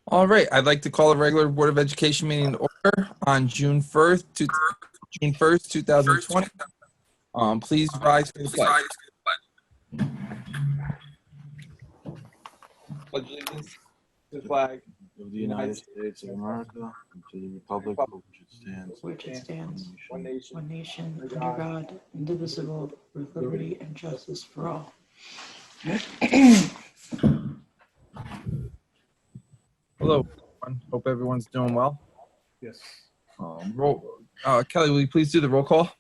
All right, I'd like to call a regular Board of Education meeting to order on June 1st, 2020. Please rise for the flag. Pledge allegiance to the flag of the United States of America and to the republic for which it stands, one nation, under God, indivisible, with liberty and justice for all. Hello, everyone. Hope everyone's doing well. Yes. Kelly, will you please do the roll call?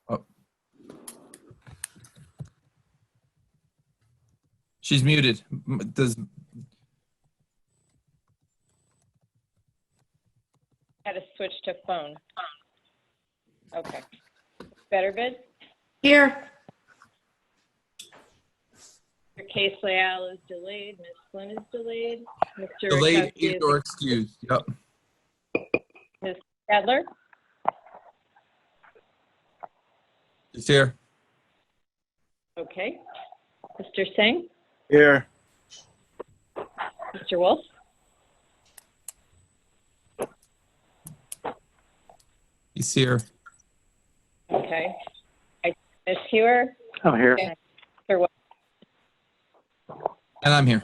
Oh. She's muted. Had to switch to phone. Okay. Better bid? Here. Mr. Case Leal is delayed. Ms. Flynn is delayed. Mr. Delayed Rakowski or excused. Yep. Ms. Adler? She's here. Okay. Mr. Singh? Here. Mr. Wolf? He's here. Okay. Ms. Hewer? I'm here. And Mr. Wolf? And I'm here.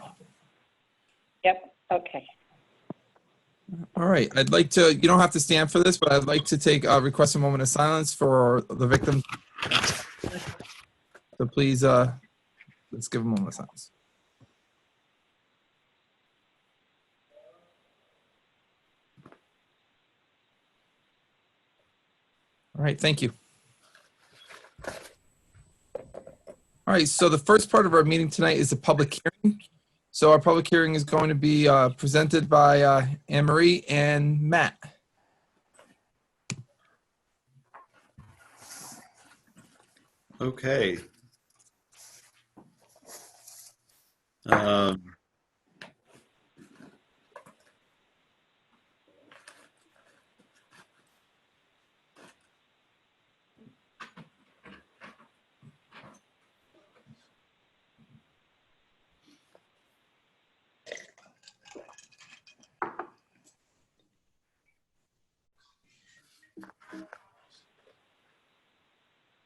Yep. Okay. All right. I'd like to, you don't have to stand for this, but I'd like to request a moment of silence for the victims. So please, let's give a moment of silence. All right. Thank you. All right. So the first part of our meeting tonight is a public hearing. So our public hearing is going to be presented by Anne Marie and Matt. Okay.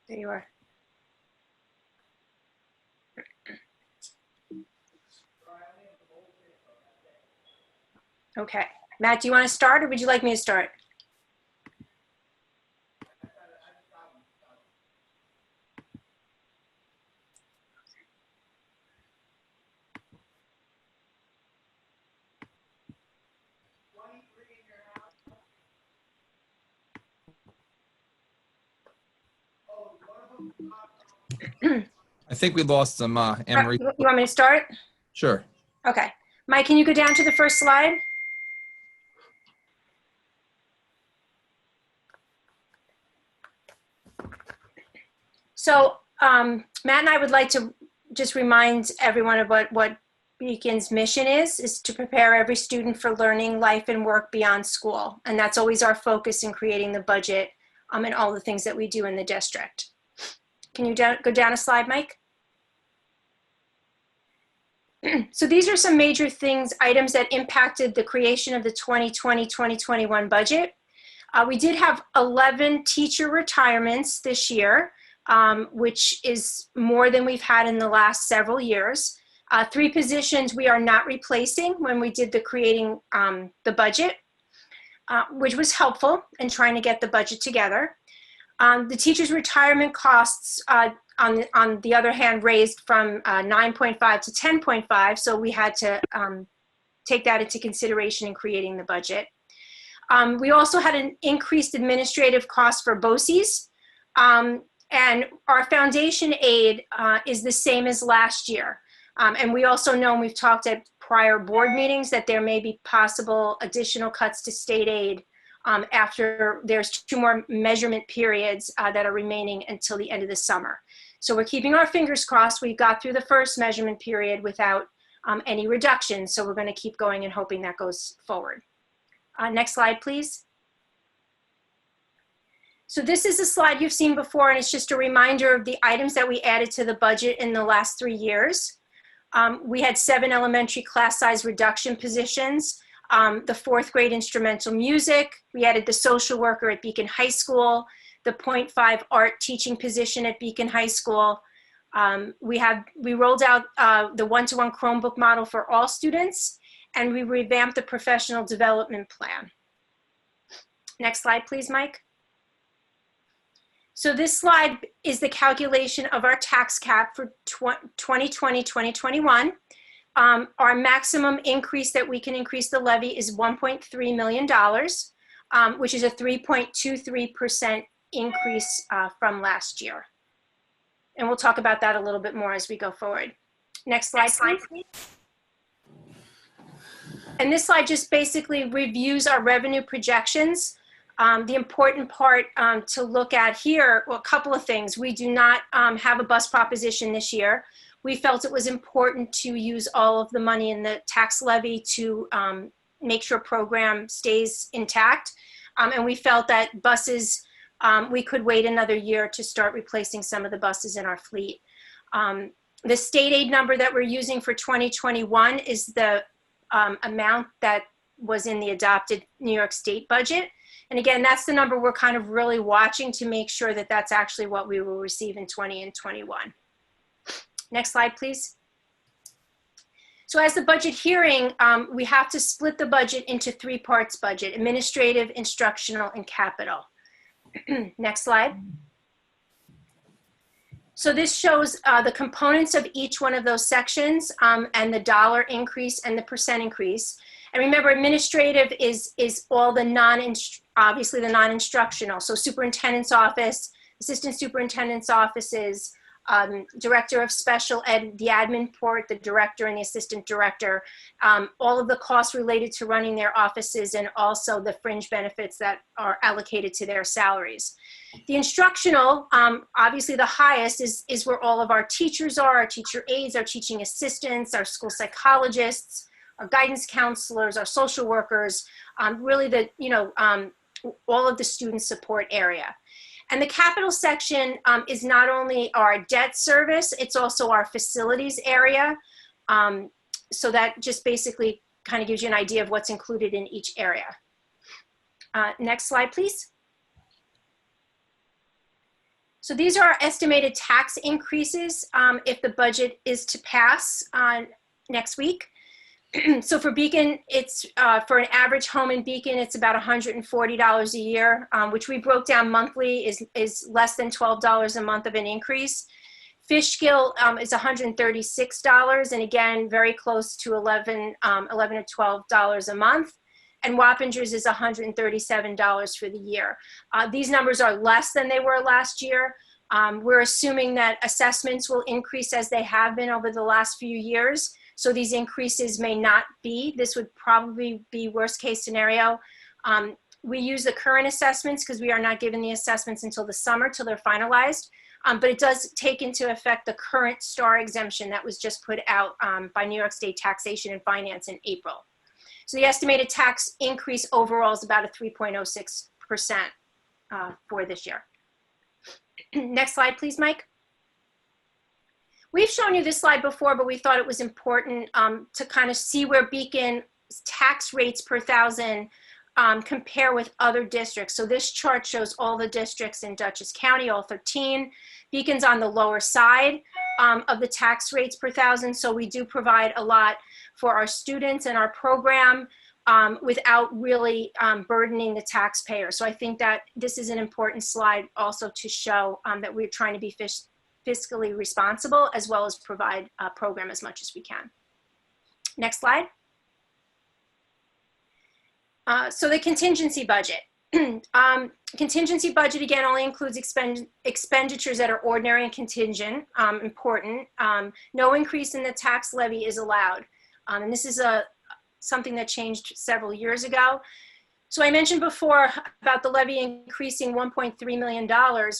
There you are. Okay. Matt, do you want to start or would you like me to start? I think we lost some Anne Marie. You want me to start? Sure. Okay. Mike, can you go down to the first slide? So Matt and I would like to just remind everyone of what Beacon's mission is to prepare every student for learning, life, and work beyond school. And that's always our focus in creating the budget and all the things that we do in the district. Can you go down a slide, Mike? So these are some major items that impacted the creation of the 2020-2021 budget. We did have 11 teacher retirements this year, which is more than we've had in the last several years. 3 positions we are not replacing when we did the creating the budget, which was helpful in trying to get the budget together. The teachers' retirement costs, on the other hand, raised from 9.5 to 10.5, so we had to take that into consideration in creating the budget. We also had an increased administrative cost for BOCES, and our foundation aid is the same as last year. And we also know, and we've talked at prior board meetings, that there may be possible additional cuts to state aid after there's 2 more measurement periods that are remaining until the end of the summer. So we're keeping our fingers crossed. We got through the first measurement period without any reductions. So we're going to keep going and hoping that goes forward. Next slide, please. So this is a slide you've seen before, and it's just a reminder of the items that we added to the budget in the last 3 years. We had 7 elementary class size reduction positions, the 4th grade instrumental music. We added the social worker at Beacon High School, the .5 art teaching position at Beacon High School. We rolled out the one-to-one Chromebook model for all students, and we revamped the professional development plan. Next slide, please, Mike. So this slide is the calculation of our tax cap for 2020-2021. Our maximum increase that we can increase the levy is $1.3 million, which is a 3.23% increase from last year. And we'll talk about that a little bit more as we go forward. Next slide, please. And this slide just basically reviews our revenue projections. The important part to look at here, well, a couple of things. We do not have a bus proposition this year. We felt it was important to use all of the money in the tax levy to make sure program stays intact. And we felt that buses, we could wait another year to start replacing some of the buses in our fleet. The state aid number that we're using for 2021 is the amount that was in the adopted New York State budget. And again, that's the number we're kind of really watching to make sure that that's actually what we will receive in 20 and 21. Next slide, please. So as the budget hearing, we have to split the budget into 3 parts budget: administrative, instructional, and capital. Next slide. So this shows the components of each one of those sections and the dollar increase and the percent increase. And remember, administrative is all the obviously the non-instructional. So superintendent's office, assistant superintendent's offices, director of special ed, the admin port, the director and the assistant director, all of the costs related to running their offices, and also the fringe benefits that are allocated to their salaries. The instructional, obviously the highest is where all of our teachers are, our teacher aides, our teaching assistants, our school psychologists, our guidance counselors, our social workers, really the, all of the student support area. And the capital section is not only our debt service, it's also our facilities area. So that just basically kind of gives you an idea of what's included in each area. Next slide, please. So these are our estimated tax increases if the budget is to pass next week. So for Beacon, it's for an average home in Beacon, it's about $140 a year, which we broke down monthly is less than $12 a month of an increase. Fishkill is $136, and again, very close to $11 or $12 a month. And Wappingers is $137 for the year. These numbers are less than they were last year. We're assuming that assessments will increase as they have been over the last few years. So these increases may not be. This would probably be worst case scenario. We use the current assessments because we are not given the assessments until the summer, till they're finalized. But it does take into effect the current STAR exemption that was just put out by New York State Taxation and Finance in April. So the estimated tax increase overall is about a 3.06% for this year. Next slide, please, Mike. We've shown you this slide before, but we thought it was important to kind of see where Beacon's tax rates per thousand compare with other districts. So this chart shows all the districts in Dutchess County, all 13. Beacon's on the lower side of the tax rates per thousand. So we do provide a lot for our students and our program without really burdening the taxpayer. So I think that this is an important slide also to show that we're trying to be fiscally responsible as well as provide a program as much as we can. Next slide. So the contingency budget. Contingency budget, again, only includes expenditures that are ordinary and contingent, important. No increase in the tax levy is allowed. And this is something that changed several years ago. So I mentioned before about the levy increasing $1.3 million,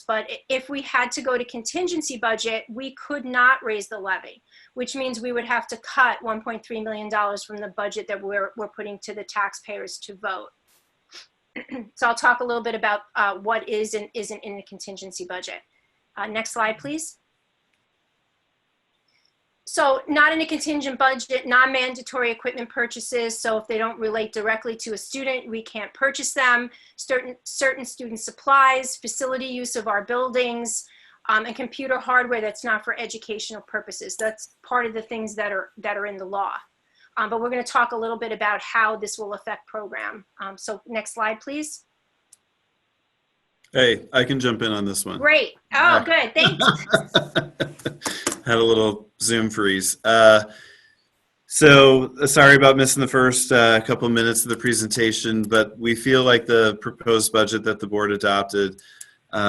but if we had to go to contingency budget, we could not raise the levy, which means we would have to cut $1.3 million from the budget that we're putting to the taxpayers to vote. So I'll talk a little bit about what is and isn't in the contingency budget. Next slide, please. So not in a contingent budget, non-mandatory equipment purchases. So if they don't relate directly to a student, we can't purchase them. Certain student supplies, facility use of our buildings, and computer hardware that's not for educational purposes. That's part of the things that are in the law. But we're going to talk a little bit about how this will affect program. So next slide, please. Hey, I can jump in on this one. Great. Oh, good. Thanks. Had a little Zoom freeze. So sorry about missing the first couple minutes of the presentation, but we feel like the proposed budget that the board adopted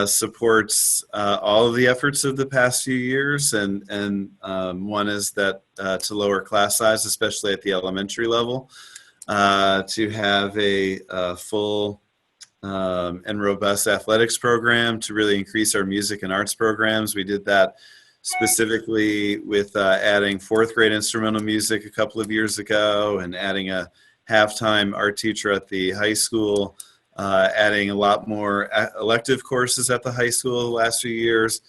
supports all of the efforts of the past few years. And one is that to lower class size, especially at the elementary level, to have a full and robust athletics program, to really increase our music and arts programs. We did that specifically with adding fourth grade instrumental music a couple of years ago, and adding a halftime art teacher at the high school, adding a lot more elective courses at the high school the last few years.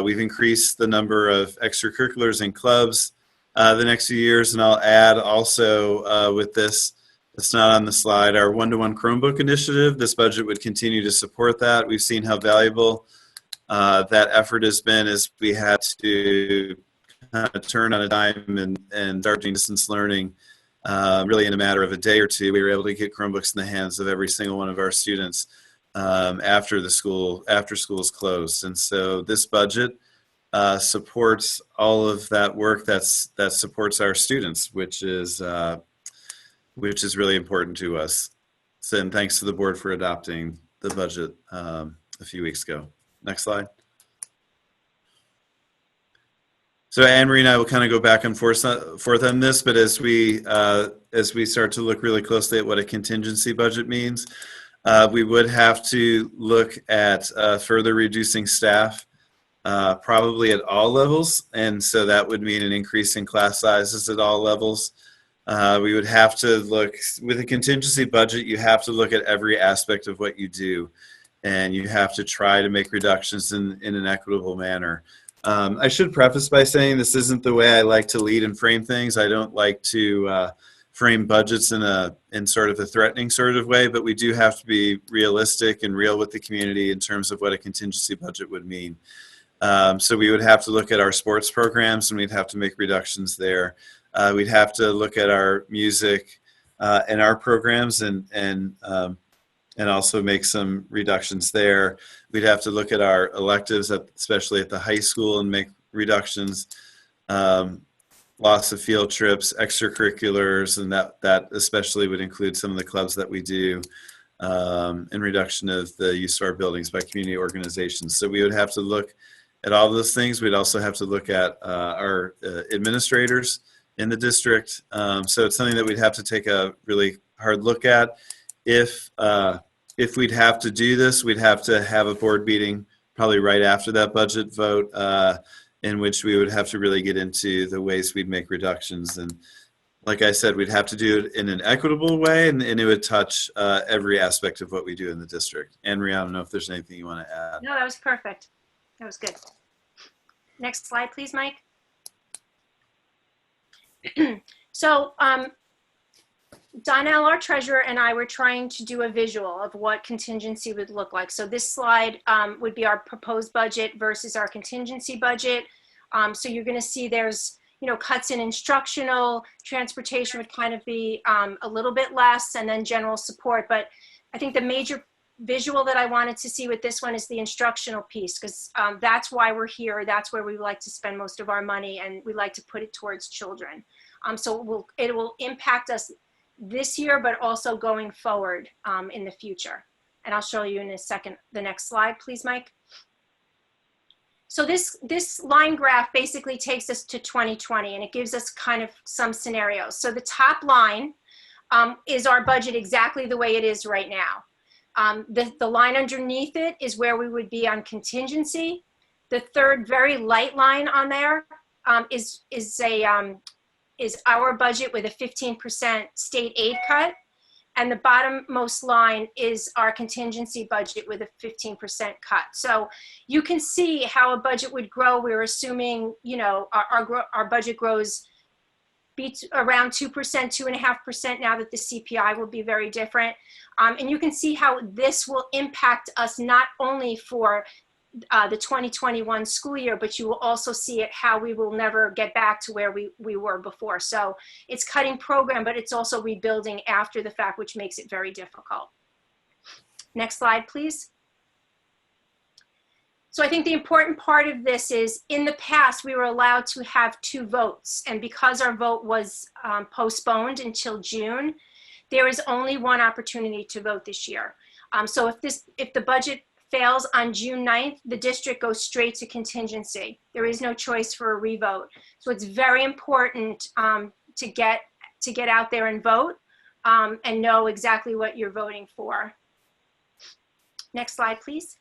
We've increased the number of extracurriculars and clubs the next few years, and I'll add also with this, it's not on the slide, our one-to-one Chromebook initiative. This budget would continue to support that. We've seen how valuable that effort has been as we had to kind of turn on a dime and start doing distance learning really in a matter of a day or two. We were able to get Chromebooks in the hands of every single one of our students after school's closed. And so this budget supports all of that work that supports our students, which is really important to us. So, and thanks to the board for adopting the budget a few weeks ago. Next slide. So Anne-Marie and I will kind of go back and forth on this, but as we start to look really closely at what a contingency budget means, we would have to look at further reducing staff, probably at all levels, and so that would mean an increase in class sizes at all levels. We would have to look, with a contingency budget, you have to look at every aspect of what you do, and you have to try to make reductions in an equitable manner. I should preface by saying this isn't the way I like to lead and frame things. I don't like to frame budgets in sort of a threatening sort of way, but we do have to be realistic and real with the community in terms of what a contingency budget would mean. So we would have to look at our sports programs, and we'd have to make reductions there. We'd have to look at our music and our programs and also make some reductions there. We'd have to look at our electives, especially at the high school, and make reductions. Loss of field trips, extracurriculars, and that especially would include some of the clubs that we do, and reduction of the use of our buildings by community organizations. So we would have to look at all those things. We'd also have to look at our administrators in the district. So it's something that we'd have to take a really hard look at. If we'd have to do this, we'd have to have a board meeting probably right after that budget vote, in which we would have to really get into the ways we'd make reductions. And like I said, we'd have to do it in an equitable way, and it would touch every aspect of what we do in the district. Anne-Marie, I don't know if there's anything you want to add. No, that was perfect. That was good. Next slide, please, Mike. So Donnell, our treasurer, and I were trying to do a visual of what contingency would look like. So this slide would be our proposed budget versus our contingency budget. So you're going to see there's, cuts in instructional, transportation would kind of be a little bit less, and then general support. But I think the major visual that I wanted to see with this one is the instructional piece, because that's why we're here. That's where we like to spend most of our money, and we like to put it towards children. So it will impact us this year, but also going forward in the future. And I'll show you in a second. The next slide, please, Mike. So this line graph basically takes us to 2020, and it gives us kind of some scenarios. So the top line is our budget exactly the way it is right now. The line underneath it is where we would be on contingency. The third very light line on there is our budget with a 15% state aid cut. And the bottommost line is our contingency budget with a 15% cut. So you can see how a budget would grow. We're assuming, you know, our budget grows around 2%, 2.5% now that the CPI will be very different. And you can see how this will impact us not only for the 2021 school year, but you will also see it how we will never get back to where we were before. So it's cutting program, but it's also rebuilding after the fact, which makes it very difficult. Next slide, please. So I think the important part of this is in the past, we were allowed to have 2 votes. And because our vote was postponed until June, there is only one opportunity to vote this year. So if the budget fails on June 9th, the district goes straight to contingency. There is no choice for a revote. So it's very important to get out there and vote and know exactly what you're voting for. Next slide, please.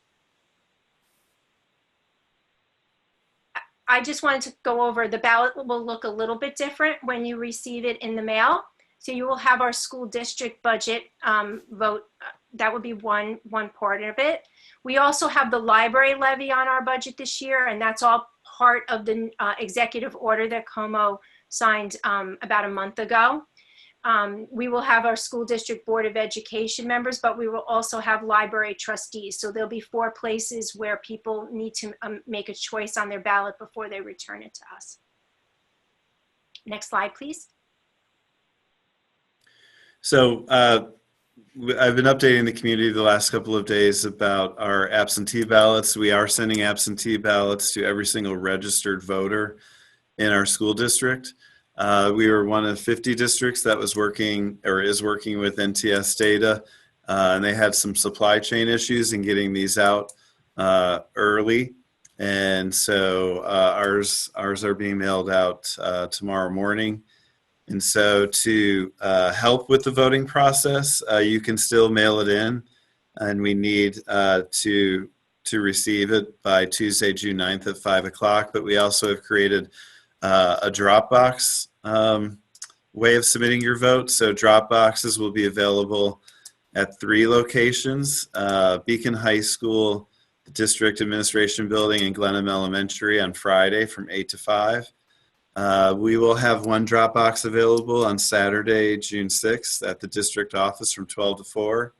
I just wanted to go over, the ballot will look a little bit different when you receive it in the mail. So you will have our school district budget vote. That would be one part of it. We also have the library levy on our budget this year, and that's all part of the executive order that Como signed about a month ago. We will have our school district board of education members, but we will also have library trustees. So there'll be 4 places where people need to make a choice on their ballot before they return it to us. Next slide, please. So I've been updating the community the last couple of days about our absentee ballots. We are sending absentee ballots to every single registered voter in our school district. We were one of 50 districts that was working or is working with NTS data, and they had some supply chain issues in getting these out early. And so ours are being mailed out tomorrow morning. And so to help with the voting process, you can still mail it in, and we need to receive it by Tuesday, June 9th at 5 o'clock. But we also have created a Dropbox way of submitting your vote. So Dropboxes will be available at 3 locations, Beacon High School, the District Administration Building, and Glenham Elementary on Friday from 8 to 5. We will have 1 Dropbox available on Saturday, June 6th at the district office from 12 to 4.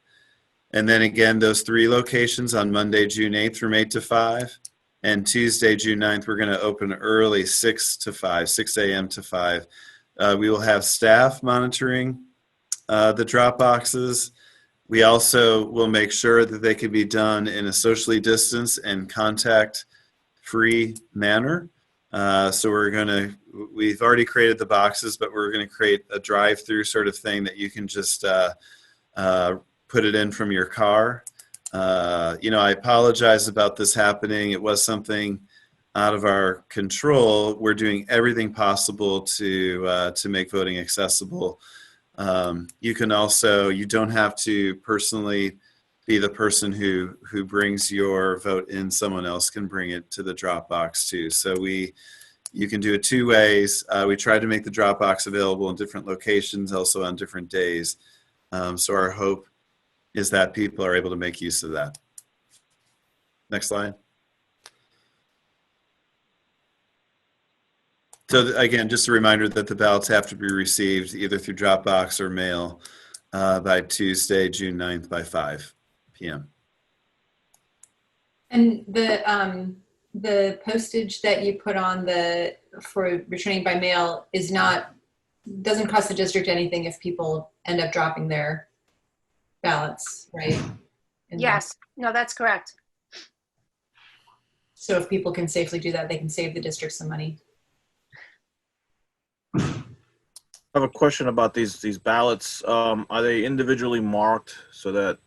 And then again, those 3 locations on Monday, June 8th from 8 to 5. And Tuesday, June 9th, we're going to open early 6 a.m. to 5. We will have staff monitoring the Dropboxes. We also will make sure that they can be done in a socially distanced and contact-free manner. So we've already created the boxes, but we're going to create a drive-through sort of thing that you can just put it in from your car. I apologize about this happening. It was something out of our control. We're doing everything possible to make voting accessible. You don't have to personally be the person who brings your vote in. Someone else can bring it to the Dropbox too. So you can do it 2 ways. We tried to make the Dropbox available in different locations, also on different days. So our hope is that people are able to make use of that. Next slide. So again, just a reminder that the ballots have to be received either through Dropbox or mail by Tuesday, June 9th by 5 p.m. And the postage that you put on for returning by mail doesn't cost the district anything if people end up dropping their ballots, right? Yes, no, that's correct. So if people can safely do that, they can save the district some money. I have a question about these ballots. Are they individually marked so that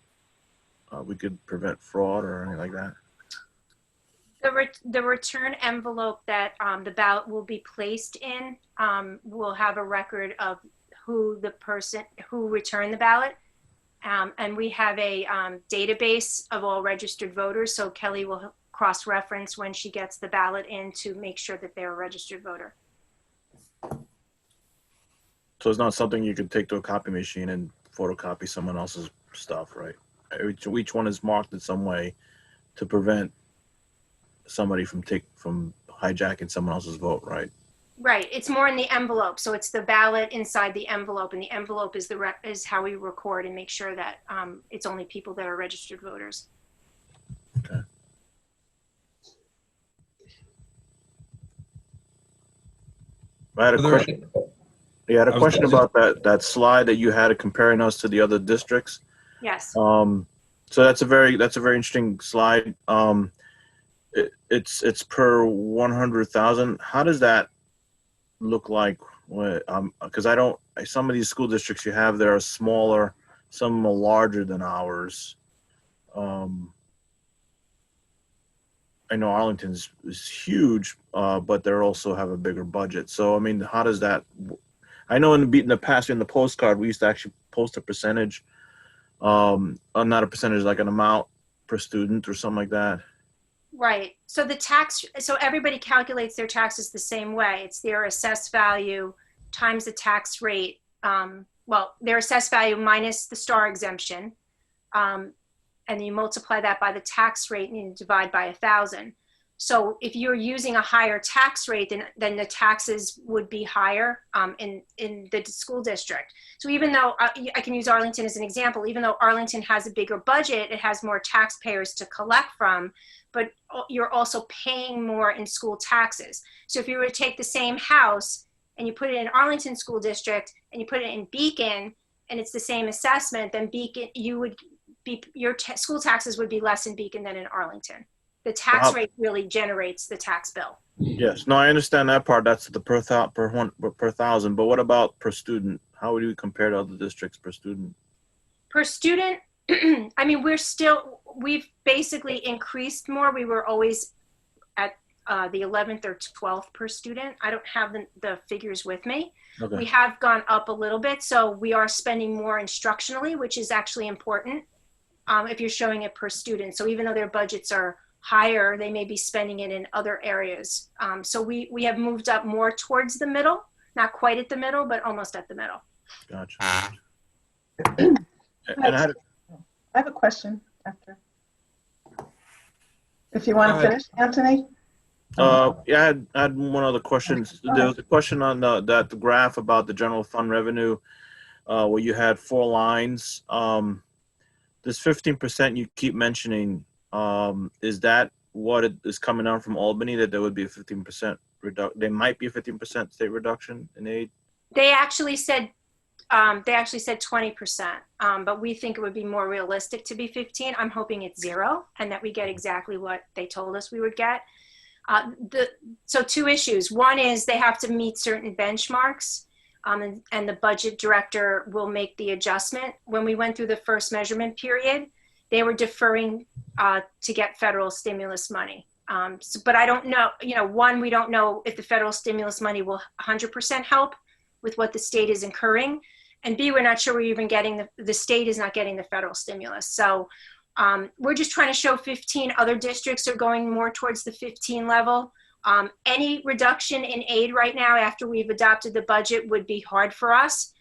we could prevent fraud or anything like that? The return envelope that the ballot will be placed in will have a record of who returned the ballot. And we have a database of all registered voters. So Kelly will cross-reference when she gets the ballot in to make sure that they're a registered voter. So it's not something you could take to a copy machine and photocopy someone else's stuff, right? Each one is marked in some way to prevent somebody from hijacking someone else's vote, right? Right. It's more in the envelope. So it's the ballot inside the envelope, and the envelope is is how we record and make sure that it's only people that are registered voters. Okay. I had a question. Yeah, I had a question about that slide that you had comparing us to the other districts. Yes. So that's a very interesting slide. It's per 100,000. How does that look like? Because some of these school districts you have there are smaller, some are larger than ours. I know Arlington is huge, but they also have a bigger budget. So I mean, how does that? I know in the past in the postcard we used to actually post a percentage, not a percentage, like an amount per student or something like that. Right. So so everybody calculates their taxes the same way. It's their assessed value times the tax rate. Their assessed value minus the star exemption. And you multiply that by the tax rate and you divide by 1,000. So if you're using a higher tax rate, then the taxes would be higher in the school district. So even though I can use Arlington as an example, even though Arlington has a bigger budget, it has more taxpayers to collect from, but you're also paying more in school taxes. So if you were to take the same house and you put it in Arlington School District and you put it in Beacon and it's the same assessment, then Beacon, your school taxes would be less in Beacon than in Arlington. The tax rate really generates the tax bill. Yes, no, I understand that part. That's the per thousand. But what about per student? How would you compare to other districts per student? Per student, I mean, we've basically increased more. We were always at the 11th or 12th per student. I don't have the figures with me. Okay. We have gone up a little bit, so we are spending more instructionally, which is actually important if you're showing it per student. So even though their budgets are higher, they may be spending it in other areas. So we have moved up more towards the middle, not quite at the middle, but almost at the middle. Gotcha. I have a question after. If you want to finish, Anthony? Yeah, I had one other question. There was a question on the graph about the general fund revenue where you had 4 lines. This 15% you keep mentioning, is that what is coming down from Albany, that there would be a 15% reduction? There might be a 15% state reduction in aid? They actually said 20%, but we think it would be more realistic to be 15. I'm hoping it's 0 and that we get exactly what they told us we would get. So 2 issues. One is they have to meet certain benchmarks, and the budget director will make the adjustment. When we went through the first measurement period, they were deferring to get federal stimulus money. But I don't know, one, we don't know if the federal stimulus money will 100% help with what the state is incurring. And B, we're not sure we're even getting the state is not getting the federal stimulus. So we're just trying to show 15 other districts are going more towards the 15 level. Any reduction in aid right now after we've adopted the budget would be hard for us.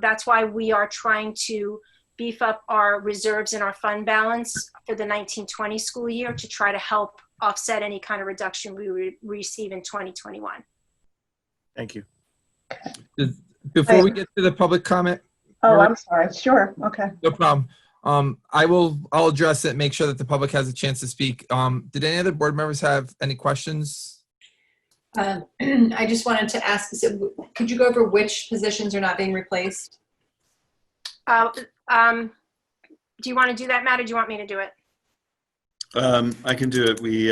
That's why we are trying to beef up our reserves and our fund balance for the 1920 school year to try to help offset any kind of reduction we receive in 2021. Thank you. Before we get to the public comment. Oh, I'm sorry. Sure. Okay. No problem. I'll address it, make sure that the public has a chance to speak. Did any other board members have any questions? I just wanted to ask, could you go over which positions are not being replaced? Do you want to do that, Matt, or do you want me to do it? I can do it. We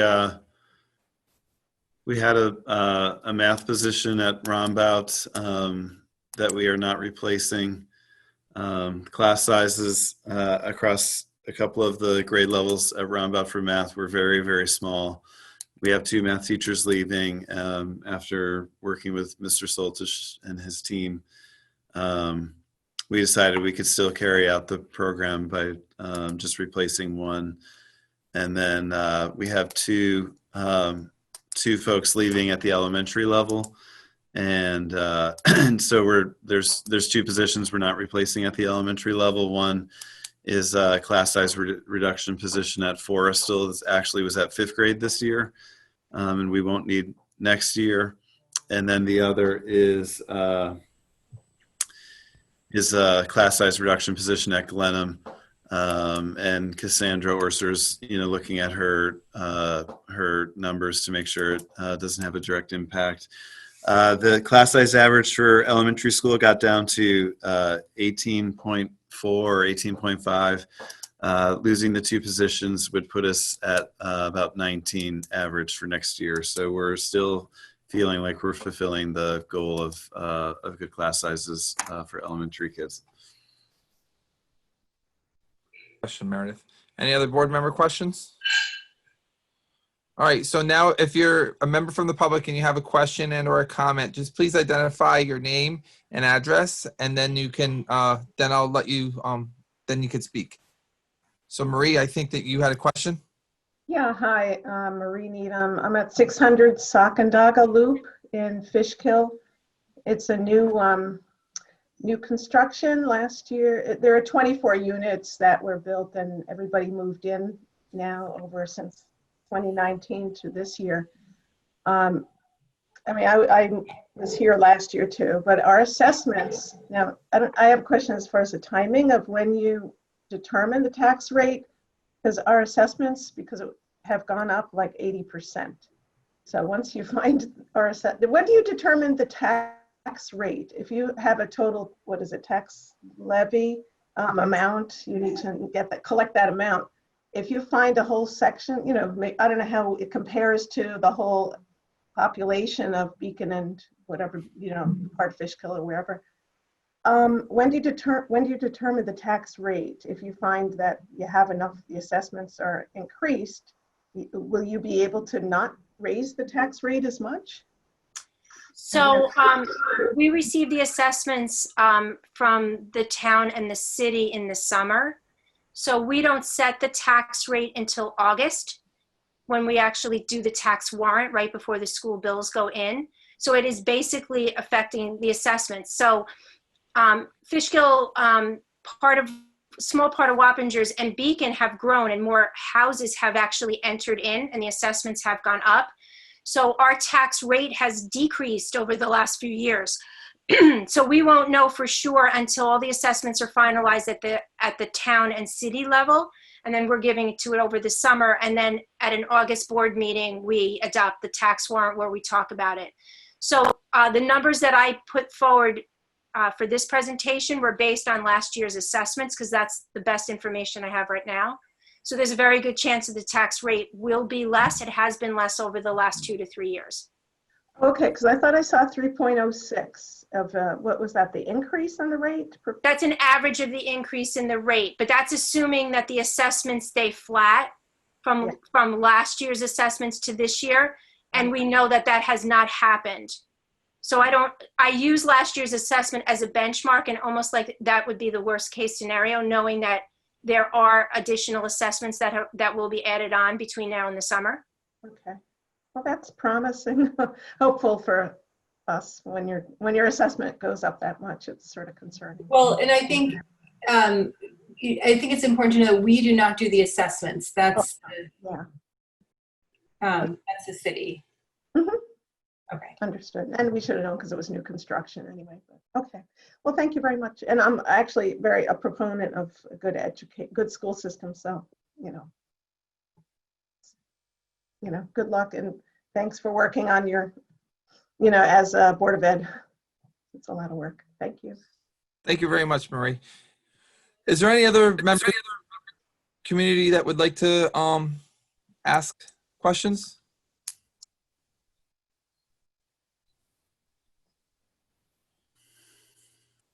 had a math position at Rombout that we are not replacing. Class sizes across a couple of the grade levels at Rombout for math were very, very small. We have 2 math teachers leaving after working with Mr. Soltish and his team. We decided we could still carry out the program by just replacing 1. And then we have two folks leaving at the elementary level. And, and so there's two positions we're not replacing at the elementary level. One is a class size reduction position at Forrestal. This actually was at 5th grade this year, and we won't need next year. And then the other is a class size reduction position at Glenham. And Cassandra Orser's, looking at her numbers to make sure it doesn't have a direct impact. The class size average for elementary school got down to 18.4 or 18.5. Losing the two positions would put us at about 19 average for next year. So we're still feeling like we're fulfilling the goal of good class sizes for elementary kids. Question, Meredith. Any other board member questions? All right, so now if you're a member from the public and you have a question and or a comment, just please identify your name and address, and then you can, then I'll let you, then you can speak. So Marie, I think that you had a question. Yeah, hi, Marie Needham. I'm at 600 Sacandaga Loop in Fishkill. It's a new construction last year. There are 24 units that were built and everybody moved in now over since 2019 to this year. I was here last year too, but our assessments, now I have a question as far as the timing of when you determine the tax rate, because our assessments, because it have gone up like 80%. So once you find our when do you determine the tax rate? If you have a total, what is it, tax levy amount, you need to collect that amount. If you find a whole section, I don't know how it compares to the whole population of Beacon and whatever, part of Fishkill or wherever. When do you determine the tax rate? If you find that you have enough, the assessments are increased, will you be able to not raise the tax rate as much? So we receive the assessments from the town and the city in the summer. So we don't set the tax rate until August, when we actually do the tax warrant right before the school bills go in. So it is basically affecting the assessments. So Fishkill, small part of Wappingers and Beacon have grown and more houses have actually entered in and the assessments have gone up. So our tax rate has decreased over the last few years. So we won't know for sure until all the assessments are finalized at the town and city level. And then we're giving to it over the summer. And then at an August board meeting, we adopt the tax warrant where we talk about it. So the numbers that I put forward for this presentation were based on last year's assessments, because that's the best information I have right now. So there's a very good chance that the tax rate will be less. It has been less over the last 2 to 3 years. Okay, because I thought I saw 3.06 of, what was that, the increase in the rate? That's an average of the increase in the rate, but that's assuming that the assessments stay flat from last year's assessments to this year. And we know that that has not happened. So I use last year's assessment as a benchmark, and almost like that would be the worst case scenario, knowing that there are additional assessments that will be added on between now and the summer. Okay, well, that's promising. Hopeful for us when your assessment goes up that much. It's sort of concerning. Well, and I think it's important to know that we do not do the assessments. That's that's the city. Mm-hmm. Okay. Understood. And we should have known because it was new construction anyway. But okay. Well, thank you very much. And I'm actually a proponent of a good school system. So, good luck and thanks for working on your, as a Board of Ed. It's a lot of work. Thank you. Thank you very much, Marie. Is there any other member of the community that would like to ask questions?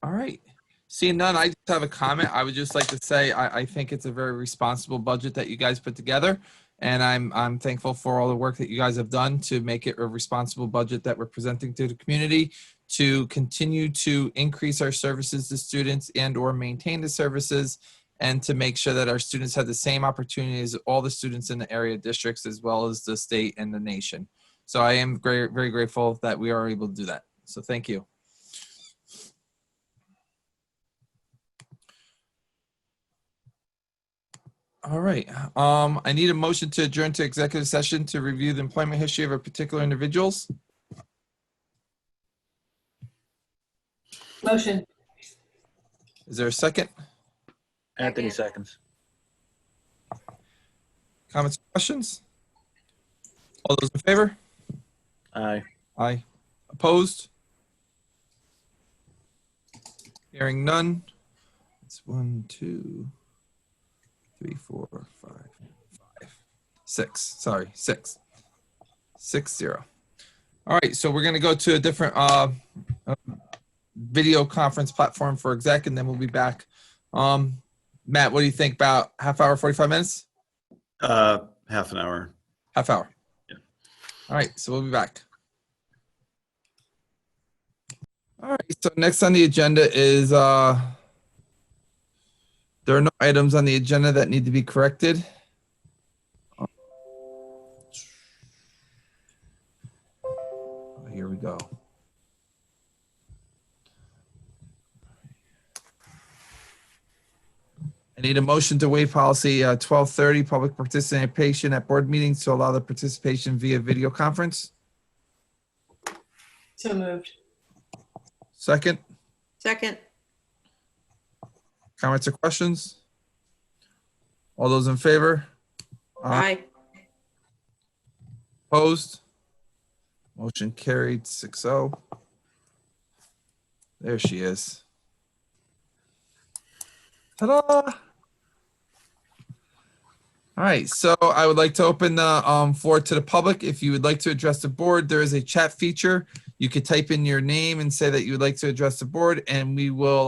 All right. Seeing none, I just have a comment. I would just like to say I think it's a very responsible budget that you guys put together, and I'm thankful for all the work that you guys have done to make it a responsible budget that we're presenting to the community, to continue to increase our services to students and or maintain the services, and to make sure that our students have the same opportunities as all the students in the area districts as well as the state and the nation. So I am very, very grateful that we are able to do that. So thank you. All right. I need a motion to adjourn to executive session to review the employment history of a particular individuals. Motion. Is there a second? Anthony seconds. Comments or questions? All those in favor? Aye. Aye. Opposed? Hearing none. It's 1, 2, 3, 4, 5, 6. Sorry, 6. 6-0. All right, so we're going to go to a different video conference platform for exec, and then we'll be back. Matt, what do you think? About half hour, 45 minutes? Half an hour. Half hour. Yeah. All right, so we'll be back. All right, so next on the agenda is there are no items on the agenda that need to be corrected. Here we go. I need a motion to waive policy 1230, public participation at board meetings to allow the participation via video conference. So moved. Second, Second. comments or questions? All those in favor? Aye. Opposed? Motion carried 6-0. There she is. Ta-da! All right, so I would like to open the floor to the public. If you would like to address the board, there is a chat feature. You could type in your name and say that you would like to address the board, and we will,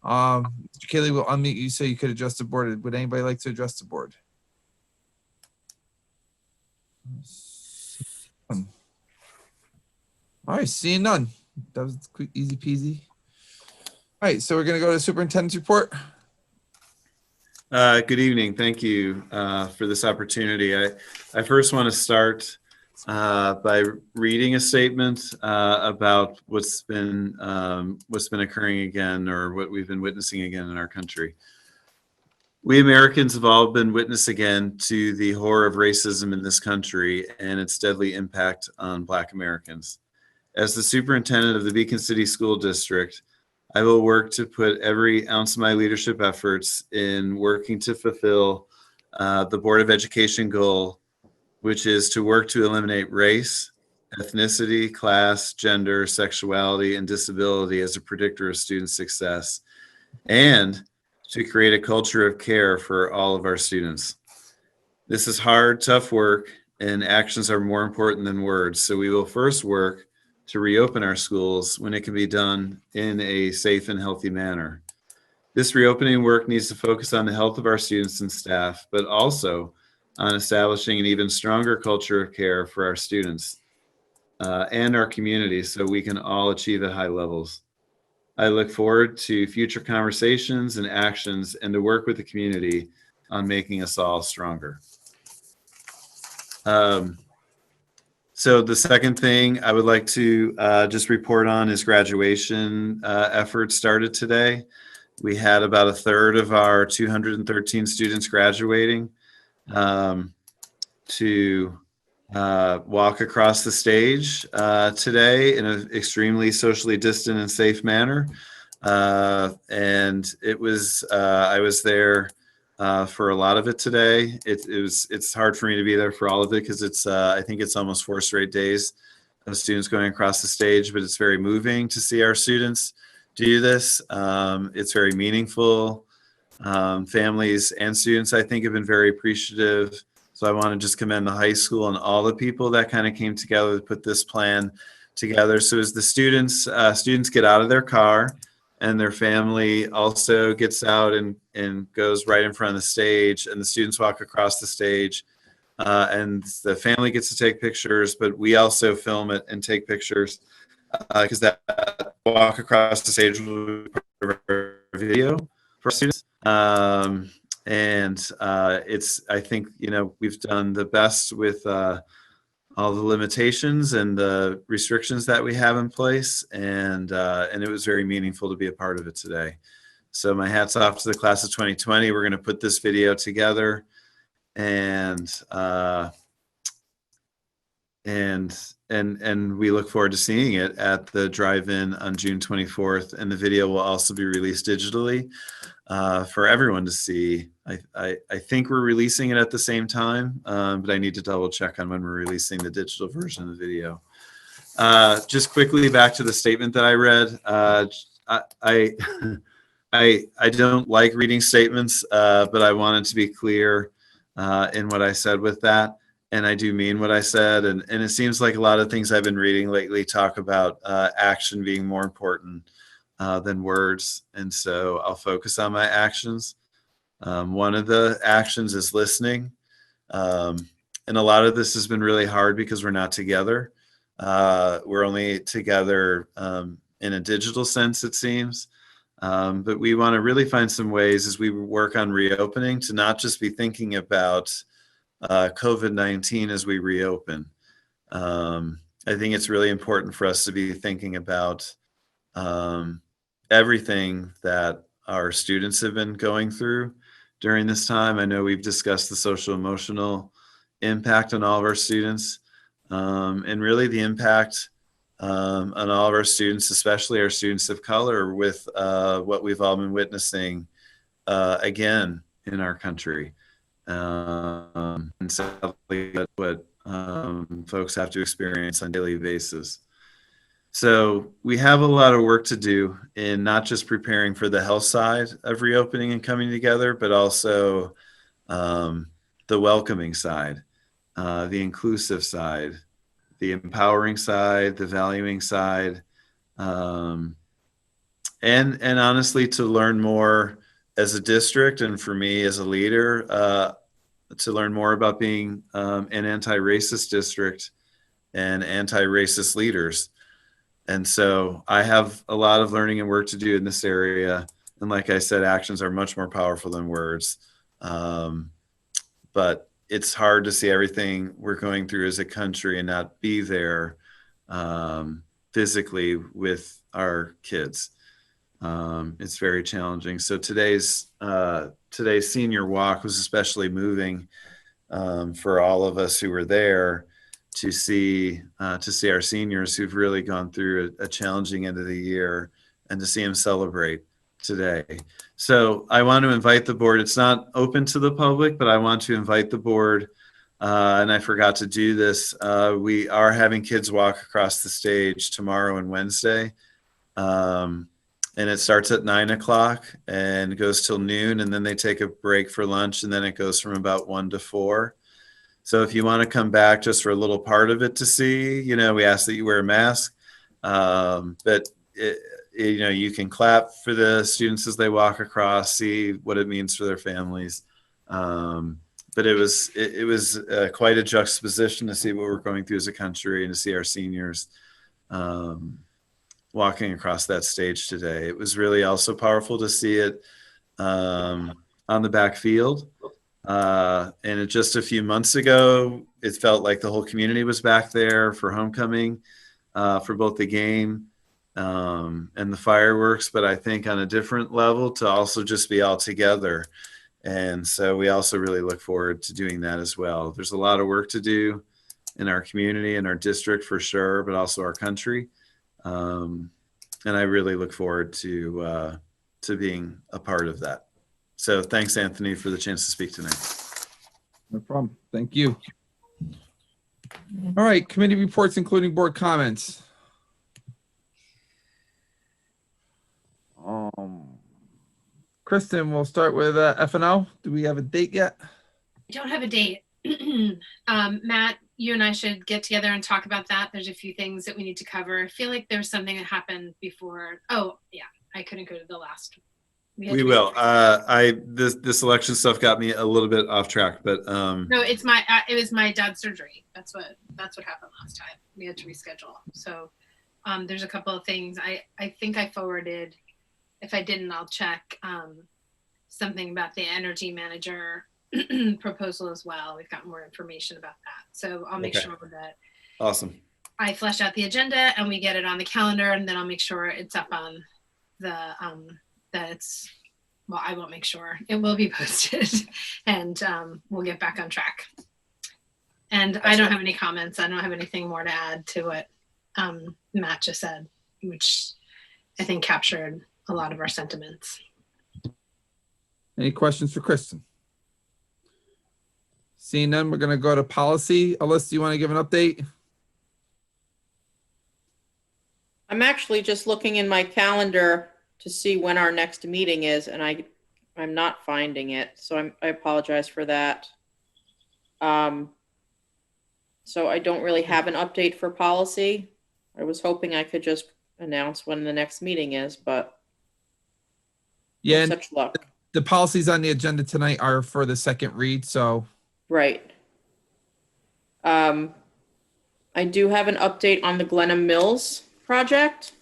Mr. Kaylee will unmute you so you could address the board. Would anybody like to address the board? All right, seeing none. That was quick, easy peasy. All right, so we're going to go to Superintendent's Report. Good evening. Thank you for this opportunity. I first want to start by reading a statement about what's been occurring again, or what we've been witnessing again in our country. We Americans have all been witness again to the horror of racism in this country and its deadly impact on Black Americans. As the superintendent of the Beacon City School District, I will work to put every ounce of my leadership efforts in working to fulfill the Board of Education goal, which is to work to eliminate race, ethnicity, class, gender, sexuality, and disability as a predictor of student success, and to create a culture of care for all of our students. This is hard, tough work, and actions are more important than words, so we will first work to reopen our schools when it can be done in a safe and healthy manner. This reopening work needs to focus on the health of our students and staff, but also on establishing an even stronger culture of care for our students and our community so we can all achieve at high levels. I look forward to future conversations and actions and to work with the community on making us all stronger. So the second thing I would like to just report on is graduation efforts started today. We had about a third of our 213 students graduating to walk across the stage today in an extremely socially distant and safe manner. And it was, I was there for a lot of it today. It's hard for me to be there for all of it because it's I think it's almost 4 straight days of students going across the stage, but it's very moving to see our students do this. It's very meaningful. Families and students, I think, have been very appreciative. So I want to just commend the high school and all the people that kind of came together to put this plan together. So as the students get out of their car, and their family also gets out and goes right in front of the stage, and the students walk across the stage, and the family gets to take pictures, but we also film it and take pictures because that walk across the stage will be part of our video for students. And it's, I think, you know, we've done the best with all the limitations and the restrictions that we have in place, and it was very meaningful to be a part of it today. So my hat's off to the class of 2020. We're going to put this video together, and we look forward to seeing it at the drive-in on June 24th. And the video will also be released digitally for everyone to see. I think we're releasing it at the same time, but I need to double check on when we're releasing the digital version of the video. Just quickly back to the statement that I read. I don't like reading statements, but I wanted to be clear in what I said with that. And I do mean what I said. And it seems like a lot of things I've been reading lately talk about action being more important than words. And so I'll focus on my actions. One of the actions is listening. And a lot of this has been really hard because we're not together. We're only together in a digital sense, it seems. But we want to really find some ways as we work on reopening to not just be thinking about COVID-19 as we reopen. I think it's really important for us to be thinking about everything that our students have been going through during this time. I know we've discussed the social emotional impact on all of our students, and really the impact on all of our students, especially our students of color, with what we've all been witnessing again in our country. And sadly, that's what folks have to experience on a daily basis. So we have a lot of work to do in not just preparing for the health side of reopening and coming together, but also the welcoming side, the inclusive side, the empowering side, the valuing side, and honestly, to learn more as a district, and for me as a leader, to learn more about being an anti-racist district and anti-racist leaders. And so I have a lot of learning and work to do in this area. And like I said, actions are much more powerful than words. But it's hard to see everything we're going through as a country and not be there physically with our kids. It's very challenging. So today's senior walk was especially moving for all of us who were there to see our seniors who've really gone through a challenging end of the year, and to see them celebrate today. So I want to invite the board. It's not open to the public, but I want to invite the board. And I forgot to do this. We are having kids walk across the stage tomorrow and Wednesday. And it starts at 9 o'clock and goes till noon, and then they take a break for lunch, and then it goes from about 1 to 4. So if you want to come back just for a little part of it to see, we ask that you wear a mask. But you can clap for the students as they walk across, see what it means for their families. But it was quite a juxtaposition to see what we're going through as a country and to see our seniors walking across that stage today. It was really also powerful to see it on the back field. And just a few months ago, it felt like the whole community was back there for homecoming, for both the game and the fireworks, but I think on a different level to also just be all together. And so we also really look forward to doing that as well. There's a lot of work to do in our community and our district for sure, but also our country. And I really look forward to being a part of that. So thanks, Anthony, for the chance to speak tonight. No problem. Thank you. All right, committee reports, including board comments. Kristen, we'll start with F&O. Do we have a date yet? I don't have a date. Matt, you and I should get together and talk about that. There's a few things that we need to cover. I feel like there's something that happened before. Oh, yeah, I couldn't go to the last. We will. This election stuff got me a little bit off track, but no, it was my dad's surgery. That's what happened last time. We had to reschedule. So there's a couple of things. I think I forwarded. If I didn't, I'll check something about the energy manager proposal as well. We've got more information about that. So I'll make Okay. sure that Awesome. I flesh out the agenda and we get it on the calendar, and then I'll make sure it's up on the, that it's, well, I won't make sure. It will be posted and we'll get back on track. And I don't have any comments. I don't have anything more to add to what Matt just said, which I think captured a lot of our sentiments. Any questions for Kristen? Seeing none, we're going to go to policy. Alyssa, do you want to give an update? I'm actually just looking in my calendar to see when our next meeting is, and I'm not finding it, so I apologize for that. So I don't really have an update for policy. I was hoping I could just announce when the next meeting is, but Yeah, no such luck. the policies on the agenda tonight are for the second read, so Right. I do have an update on the Glenham Mills project.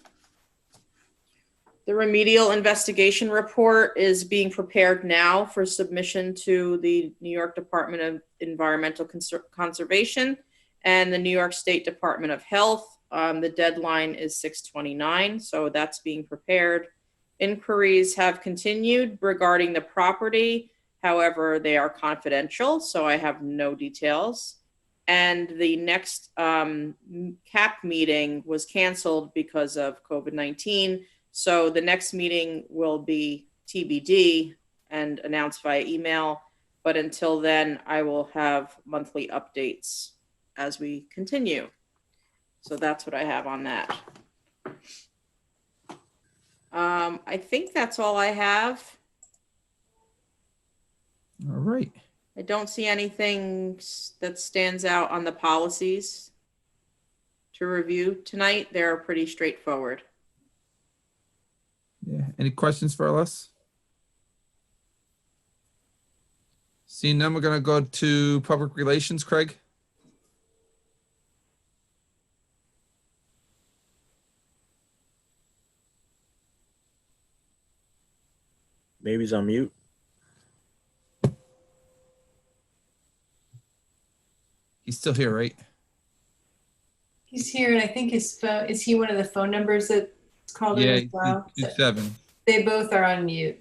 The remedial investigation report is being prepared now for submission to the New York Department of Environmental Conservation and the New York State Department of Health. The deadline is 6/29, so that's being prepared. Inquiries have continued regarding the property. However, they are confidential, so I have no details. And the next CAP meeting was canceled because of COVID-19. So the next meeting will be TBD and announced via email. But until then, I will have monthly updates as we continue. So that's what I have on that. I think that's all I have. all right. I don't see anything that stands out on the policies to review tonight. They're pretty straightforward. Yeah. Any questions for us? Seeing none, we're going to go to public relations. Craig? Maybe he's on mute. He's still here, right? He's here, and I think his phone, is he one of the phone numbers that's called in Yeah, as well? 227. They both are on mute.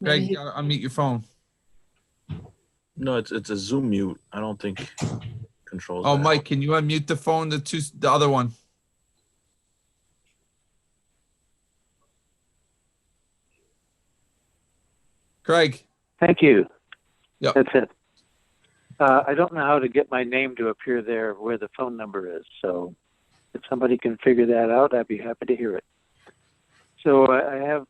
Greg, Maybe you he- gotta unmute your phone. No, it's a Zoom mute. I don't think controls. Oh, that. Mike, can you unmute the phone, the other one? Craig? Thank you. Yep. That's it. I don't know how to get my name to appear there where the phone number is. So if somebody can figure that out, I'd be happy to hear it. So I have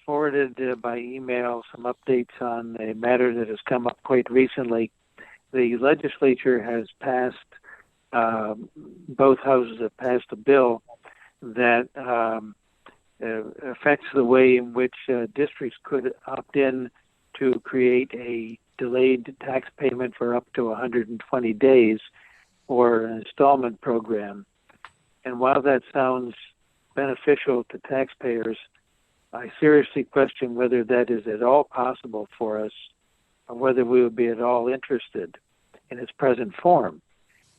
forwarded by email some updates on a matter that has come up quite recently. The legislature has passed, both houses have passed a bill that affects the way in which districts could opt in to create a delayed tax payment for up to 120 days or an installment program. And while that sounds beneficial to taxpayers, I seriously question whether that is at all possible for us or whether we would be at all interested in its present form.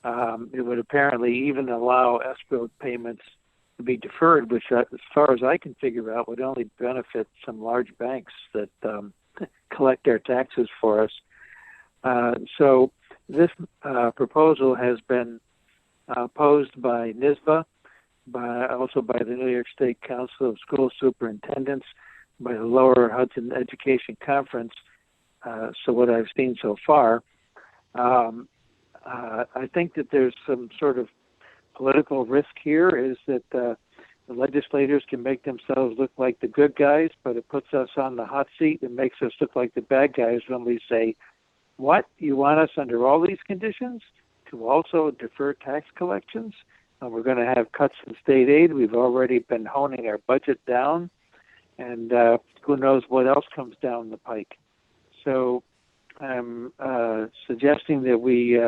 It would apparently even allow escrow payments to be deferred, which, as far as I can figure out, would only benefit some large banks that collect our taxes for us. So this proposal has been posed by NISBA, also by the New York State Council of School Superintendents, by the Lower Hudson Education Conference. So what I've seen so far, I think that there's some sort of political risk here, is that the legislators can make themselves look like the good guys, but it puts us on the hot seat and makes us look like the bad guys when we say, what, you want us under all these conditions to also defer tax collections? And we're going to have cuts in state aid. We've already been honing our budget down, and who knows what else comes down the pike. So I'm suggesting that we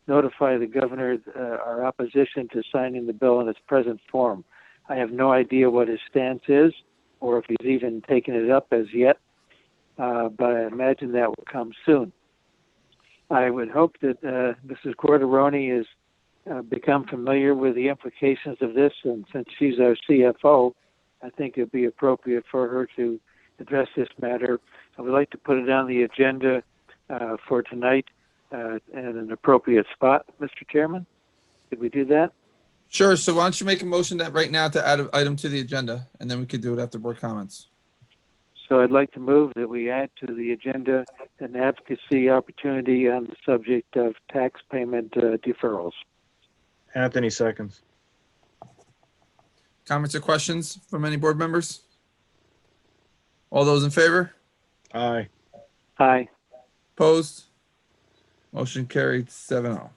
notify the governor our opposition to signing the bill in its present form. I have no idea what his stance is or if he's even taken it up as yet. but I imagine that will come soon. I would hope that Mrs. Corderoni has become familiar with the implications of this, and since she's our CFO, I think it would be appropriate for her to address this matter. I would like to put it on the agenda for tonight at an appropriate spot, Mr. Chairman. Could we do that? Sure. So why don't you make a motion that right now to add an item to the agenda, and then we could do it after board comments. So I'd like to move that we add to the agenda an advocacy opportunity on the subject of tax payment deferrals. Anthony seconds. Comments or questions from any board members? All those in favor? Aye. Aye. Opposed? Motion carried 7-0. All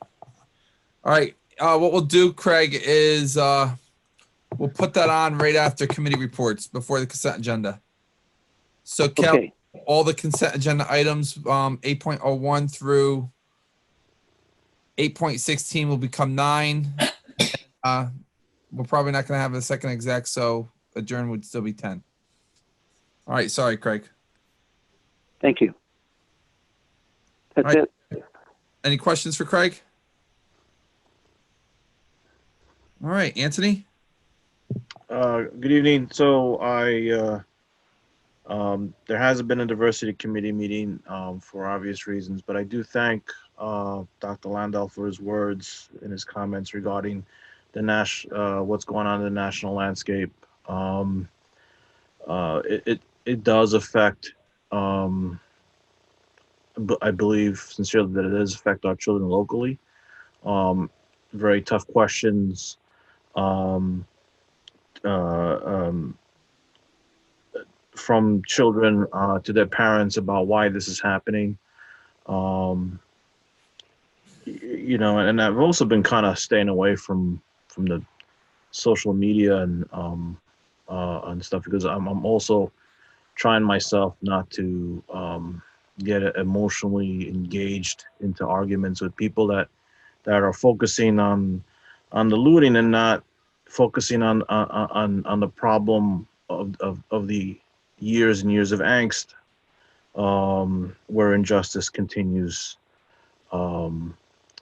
right. What we'll do, Craig, is we'll put that on right after committee reports before the consent agenda. So, Kel, Okay. all the consent agenda items, 8.01 through 8.16 will become 9. We're probably not going to have a second exec, so adjourn would still be 10. All right. Sorry, Craig. Thank you. That's All right. it. Any questions for Craig? All right, Anthony. Good evening. So there hasn't been a diversity committee meeting for obvious reasons, but I do thank Dr. Landau for his words and his comments regarding the what's going on in the national landscape. It does affect, I believe sincerely that it does affect our children locally. Very tough questions. From children to their parents about why this is happening. You know, and I've also been kind of staying away from the social media and stuff because I'm also trying myself not to get emotionally engaged into arguments with people that are focusing on the looting and not focusing on the problem of the years and years of angst where injustice continues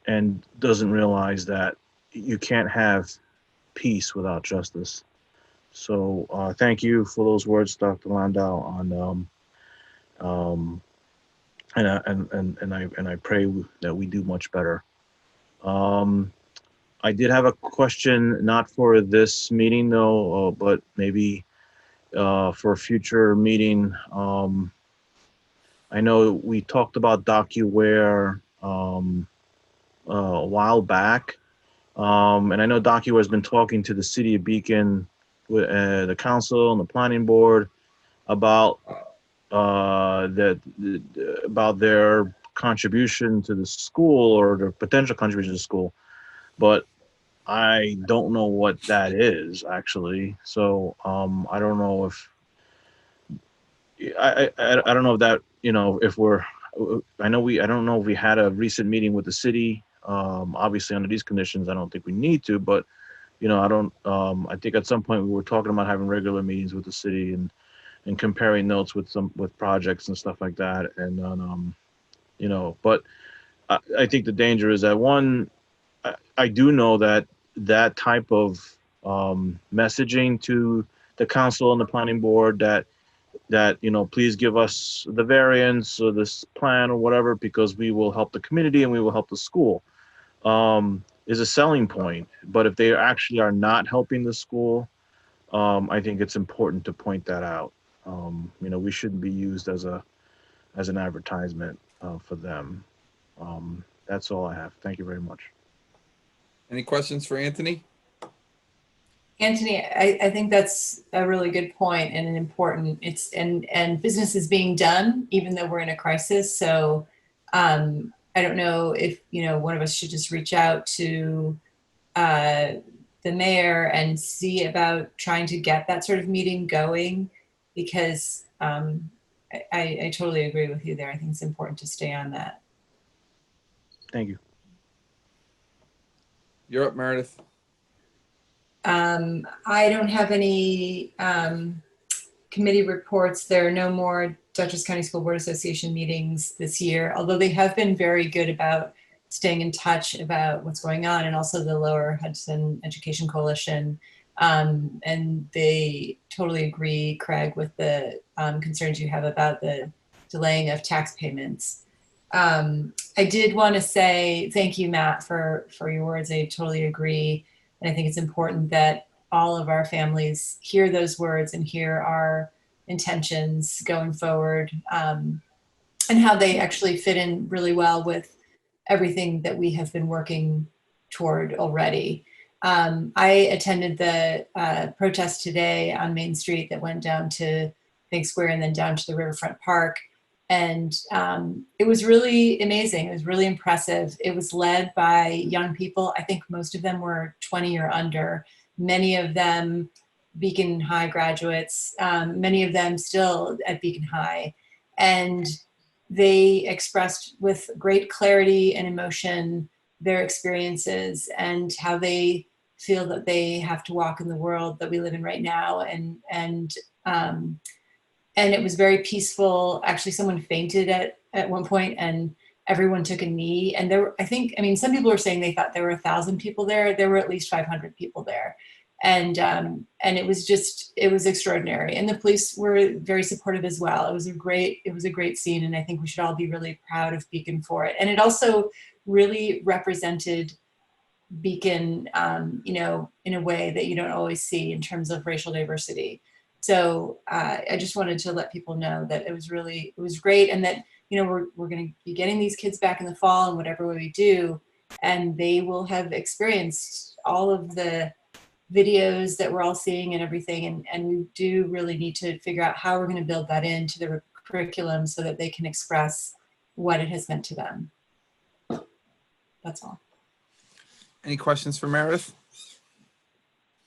and doesn't realize that you can't have peace without justice. So thank you for those words, Dr. Landau, and I pray that we do much better. I did have a question, not for this meeting though, but maybe for a future meeting. I know we talked about DocuWare a while back, and I know DocuWare has been talking to the city of Beacon, with the council and the planning board about about their contribution to the school or their potential contribution to the school, but I don't know what that is actually. So I don't know if I don't know if that, you know, if we're, I don't know if we had a recent meeting with the city. Obviously under these conditions, I don't think we need to, but you know, I think at some point we were talking about having regular meetings with the city and comparing notes with projects and stuff like that. And, you know, but I think the danger is that I do know that type of messaging to the council and the planning board that, you know, please give us the variance or this plan or whatever, because we will help the community and we will help the school, is a selling point. But if they actually are not helping the school, I think it's important to point that out. You know, we shouldn't be used as an advertisement for them. That's all I have. Thank you very much. Any questions for Anthony? Anthony, I think that's a really good point and an important, and business is being done even though we're in a crisis. So I don't know if, you know, one of us should just reach out to the mayor and see about trying to get that sort of meeting going, because I totally agree with you there. I think it's important to stay on that. Thank you. You're up, Meredith. I don't have any committee reports. There are no more Dutchess County School Board Association meetings this year, although they have been very good about staying in touch about what's going on, and also the Lower Hudson Education Coalition. And they totally agree, Craig, with the concerns you have about the delaying of tax payments. I did want to say thank you, Matt, for your words. I totally agree. And I think it's important that all of our families hear those words and hear our intentions going forward, and how they actually fit in really well with everything that we have been working toward already. I attended the protest today on Main Street that went down to Big Square and then down to the Riverfront Park. And it was really amazing. It was really impressive. It was led by young people. I think most of them were 20 or under, many of them Beacon High graduates, many of them still at Beacon High. And they expressed with great clarity and emotion their experiences and how they feel that they have to walk in the world that we live in right now. And it was very peaceful. Actually, someone fainted at one point, and everyone took a knee. And there were, some people were saying they thought there were 1,000 people there. There were at least 500 people there. And it was extraordinary. And the police were very supportive as well. It was a great scene. And I think we should all be really proud of Beacon for it. And it also really represented Beacon, in a way that you don't always see in terms of racial diversity. So I just wanted to let people know that it was great. And that, we're going to be getting these kids back in the fall and whatever way we do, and they will have experienced all of the videos that we're all seeing and everything. And we do really need to figure out how we're going to build that into the curriculum so that they can express what it has meant to them. That's all. Any questions for Meredith?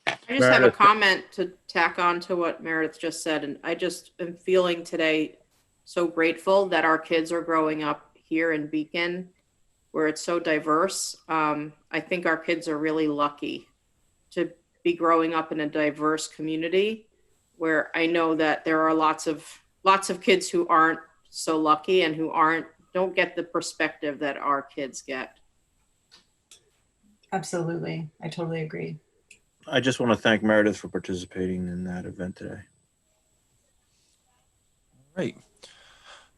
I just have a comment to tack on to what Meredith just said. And I just am feeling today so grateful that our kids are growing up here in Beacon, where it's so diverse. I think our kids are really lucky to be growing up in a diverse community, where I know that there are lots of kids who aren't so lucky and who don't get the perspective that our kids get. Absolutely. I totally agree. I just want to thank Meredith for participating in that event today. Right.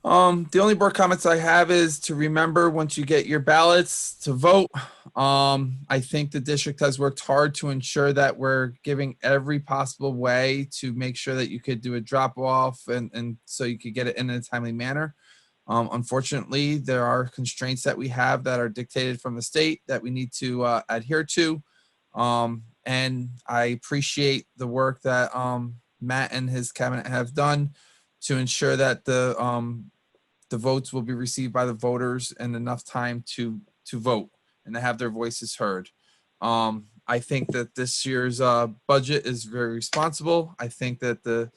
The only board comments I have is to remember, once you get your ballots, to vote. I think the district has worked hard to ensure that we're giving every possible way to make sure that you could do a drop off and so you could get it in a timely manner. Unfortunately, there are constraints that we have that are dictated from the state that we need to adhere to. And I appreciate the work that Matt and his cabinet have done to ensure that the votes will be received by the voters in enough time to vote and to have their voices heard. I think that this year's budget is very responsible. I think that the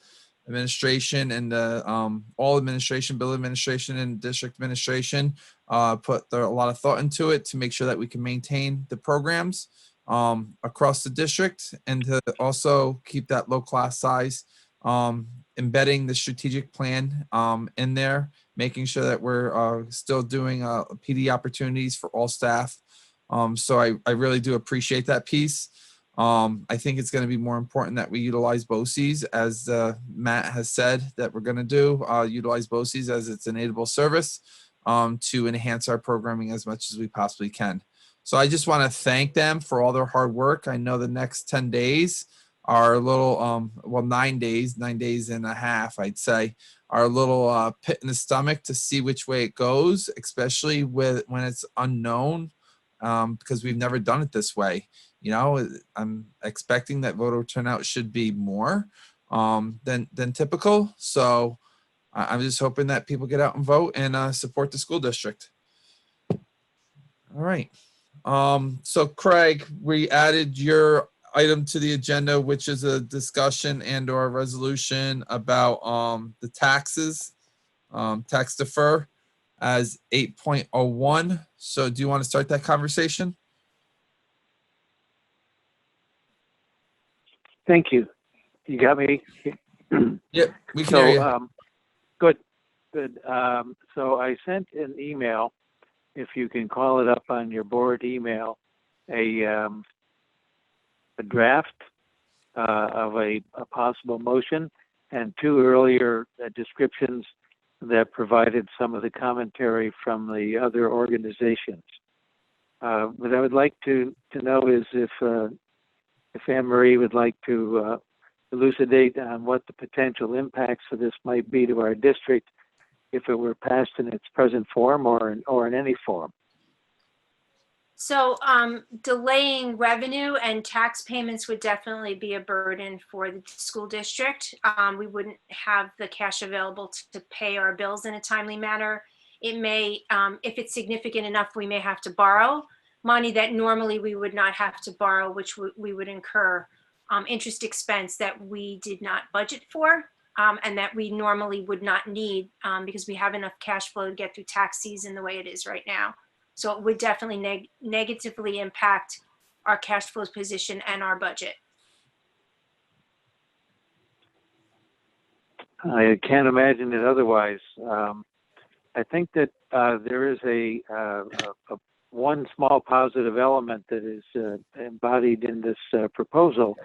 administration and the all administration, bill administration and district administration put a lot of thought into it to make sure that we can maintain the programs across the district, and to also keep that low class size, embedding the strategic plan in there, making sure that we're still doing PD opportunities for all staff. So I really do appreciate that piece. I think it's going to be more important that we utilize BOCES, as Matt has said that we're going to do, utilize BOCES as its enable service to enhance our programming as much as we possibly can. So I just want to thank them for all their hard work. I know the next 10 days are a little, 9 days and a half, I'd say, are a little pit in the stomach to see which way it goes, especially when it's unknown, because we've never done it this way. I'm expecting that voter turnout should be more than typical. So I'm just hoping that people get out and vote and support the school district. All right. So Craig, we added your item to the agenda, which is a discussion and or a resolution about the taxes, tax defer as 8.01. So do you want to start that conversation? Thank you. You got me? Yep, we can hear you. Good. Good. So I sent an email, if you can call it up on your board email, a draft of a possible motion and two earlier descriptions that provided some of the commentary from the other organizations. What I would like to know is if Anne Marie would like to elucidate on what the potential impacts of this might be to our district if it were passed in its present form or in any form. So delaying revenue and tax payments would definitely be a burden for the school district. We wouldn't have the cash available to pay our bills in a timely manner. It may, if it's significant enough, we may have to borrow money that normally we would not have to borrow, which we would incur interest expense that we did not budget for and that we normally would not need because we have enough cash flow to get through tax season the way it is right now. So it would definitely negatively impact our cash flow position and our budget. I can't imagine it otherwise. I think that there is a one small positive element that is embodied in this proposal,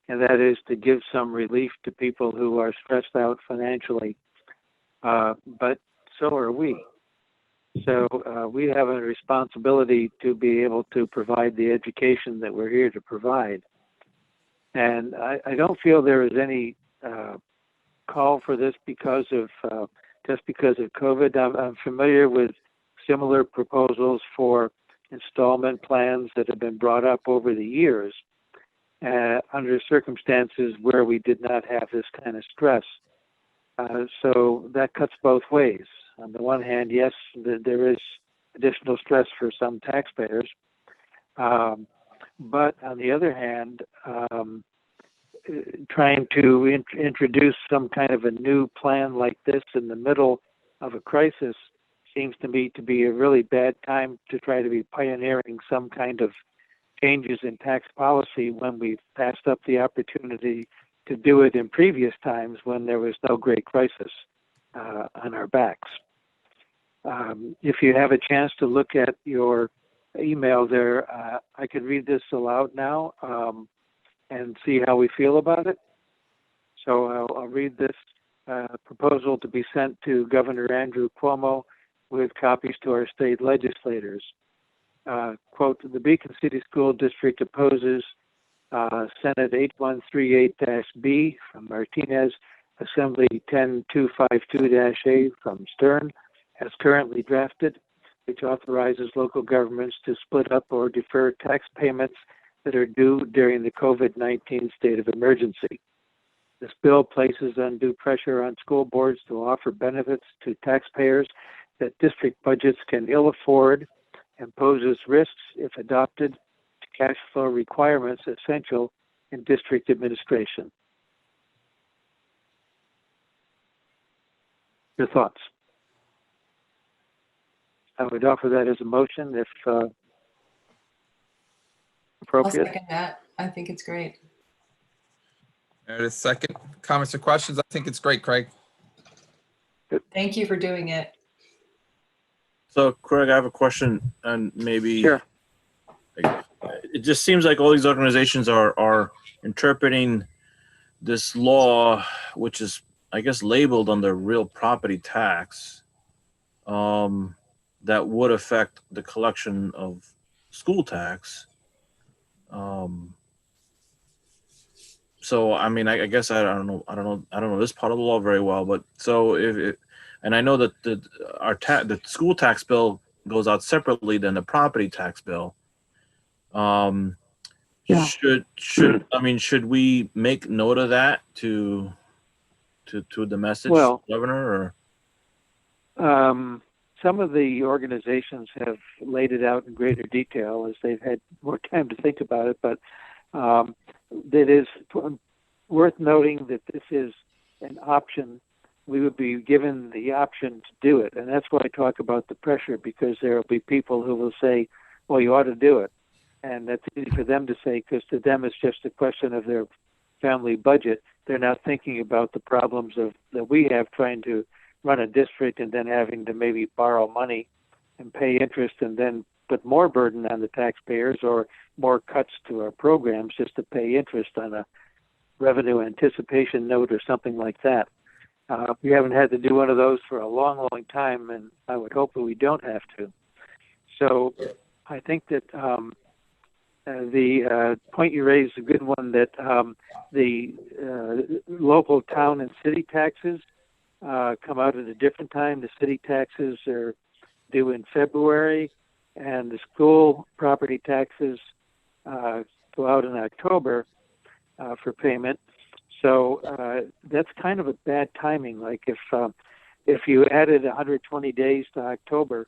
and that is to give some relief to people who are stressed out financially. But so are we. So we have a responsibility to be able to provide the education that we're here to provide. And I don't feel there is any call for this because of just because of COVID. I'm familiar with similar proposals for installment plans that have been brought up over the years under circumstances where we did not have this kind of stress. So that cuts both ways. On the one hand, yes, there is additional stress for some taxpayers. But on the other hand, trying to introduce some kind of a new plan like this in the middle of a crisis seems to me to be a really bad time to try to be pioneering some kind of changes in tax policy when we've passed up the opportunity to do it in previous times when there was no great crisis on our backs. If you have a chance to look at your email there, I could read this aloud now and see how we feel about it. So I'll read this proposal to be sent to Governor Andrew Cuomo with copies to our state legislators. Quote, the Beacon City School District opposes Senate 8138-B from Martinez, Assembly 10252-A from Stern, as currently drafted, which authorizes local governments to split up or defer tax payments that are due during the COVID-19 state of emergency. This bill places undue pressure on school boards to offer benefits to taxpayers that district budgets can ill afford and poses risks, if adopted, to cash flow requirements essential in district administration. Your thoughts? I would offer that as a motion if I'll appropriate. second that. I think it's great. And a second, comments or questions? I think it's great, Craig. Thank you for doing it. So, Craig, I have a question, and maybe Sure. it just seems like all these organizations are interpreting this law, which is, I guess, labeled under real property tax, that would affect the collection of school tax. So, I mean, I guess I don't know this part of the law very well, but so and I know that the school tax bill goes out separately than the property tax bill. Yeah. Should we make note of that to the message, Well, Governor? Or some of the organizations have laid it out in greater detail as they've had more time to think about it, but it is worth noting that this is an option. We would be given the option to do it, and that's why I talk about the pressure, because there will be people who will say, well, you ought to do it. And that's easy for them to say, because to them it's just a question of their family budget. They're not thinking about the problems that we have trying to run a district and then having to maybe borrow money and pay interest and then put more burden on the taxpayers or more cuts to our programs just to pay interest on a revenue anticipation note or something like that. We haven't had to do one of those for a long, long time, and I would hope that we don't have to. So I think that the point you raised is a good one, that the local town and city taxes come out at a different time. The city taxes are due in February, and the school property taxes go out in October for payment. So that's kind of a bad timing. Like if you added 120 days to October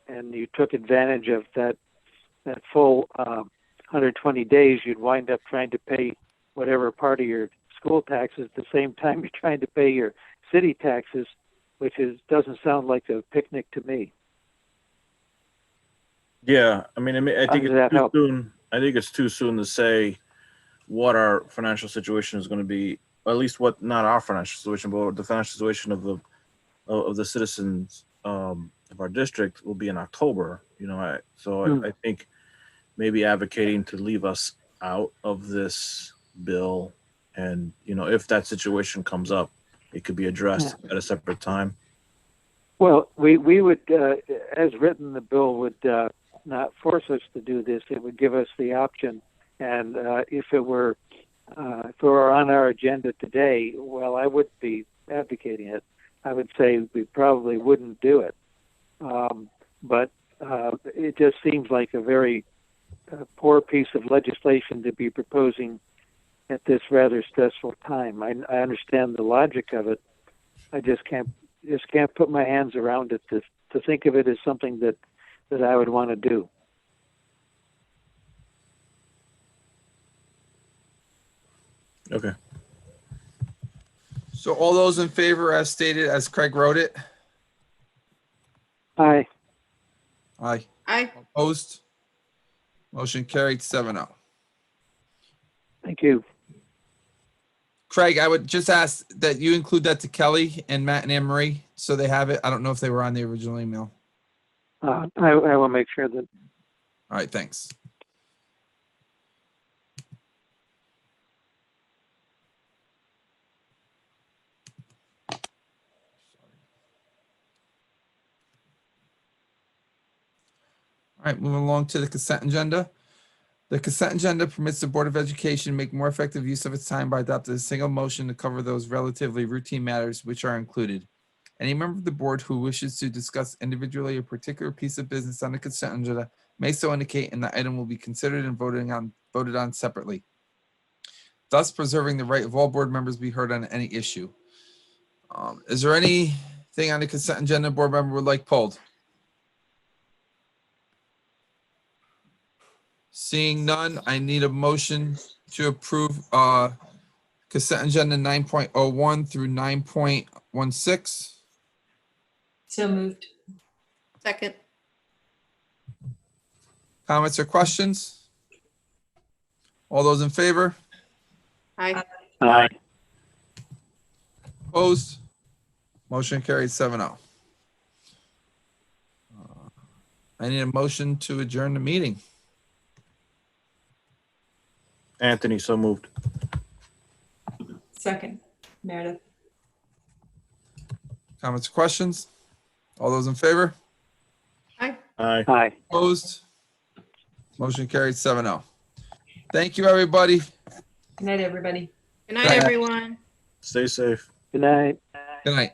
and you took advantage of that full 120 days, you'd wind up trying to pay whatever part of your school taxes at the same time you're trying to pay your city taxes, which doesn't sound like a picnic to me. Yeah, I think does that it's too help? soon. I think it's too soon to say what our financial situation is going to be. Or at least not our financial situation, but the financial situation of the citizens of our district will be in October. I think maybe advocating to leave us out of this bill, and if that situation comes up, it could be addressed at a separate time. Well, we would, as written, the bill would not force us to do this. It would give us the option, and if it were on our agenda today, well, I would be advocating it. I would say we probably wouldn't do it, but it just seems like a very poor piece of legislation to be proposing at this rather stressful time. I understand the logic of it. I just can't put my hands around it to think of it as something that I would want to do. Okay. So all those in favor as stated, as Craig wrote it? Aye. Aye. Aye. Opposed? Motion carried 7-0. Thank you. Craig, I would just ask that you include that to Kelly and Matt and Anne Marie so they have it. I don't know if they were on the original email. I will make sure that. All right, thanks. All right, moving along to the consent agenda. The consent agenda permits the Board of Education to make more effective use of its time by adopting a single motion to cover those relatively routine matters which are included. Any member of the board who wishes to discuss individually a particular piece of business on the consent agenda may so indicate, and the item will be considered and voted on separately, thus preserving the right of all board members to be heard on any issue. Is there anything on the consent agenda a board member would like pulled? Seeing none, I need a motion to approve consent agenda 9.01 through 9.16. So moved. Second. Comments or questions? All those in favor? Aye. Aye. Opposed? Motion carried 7-0. I need a motion to adjourn the meeting. Anthony, so moved. Second, Meredith. Comments or questions? All those in favor? Aye. Aye. Aye. Opposed? Motion carried 7-0. Thank you, everybody. Good night, everybody. Good night, everyone. Stay safe. Good night. Good night.